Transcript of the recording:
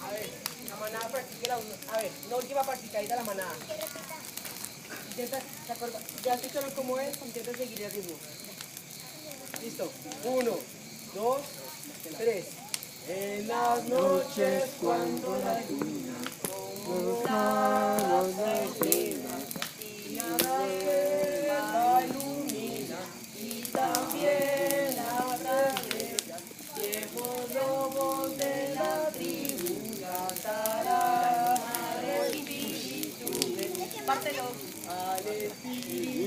A ver, la manada practica a ver, una última practicadita la manada. Intenta, ¿te acuerdas? Ya has hecho cómo es, intenta seguir el ritmo. Listo. 1, 2, 3. En las noches cuando la luna como las estrellas y nada la ilumina y también las estrellas, viejos lobos de la tribu cantarán al espíritu, al espíritu.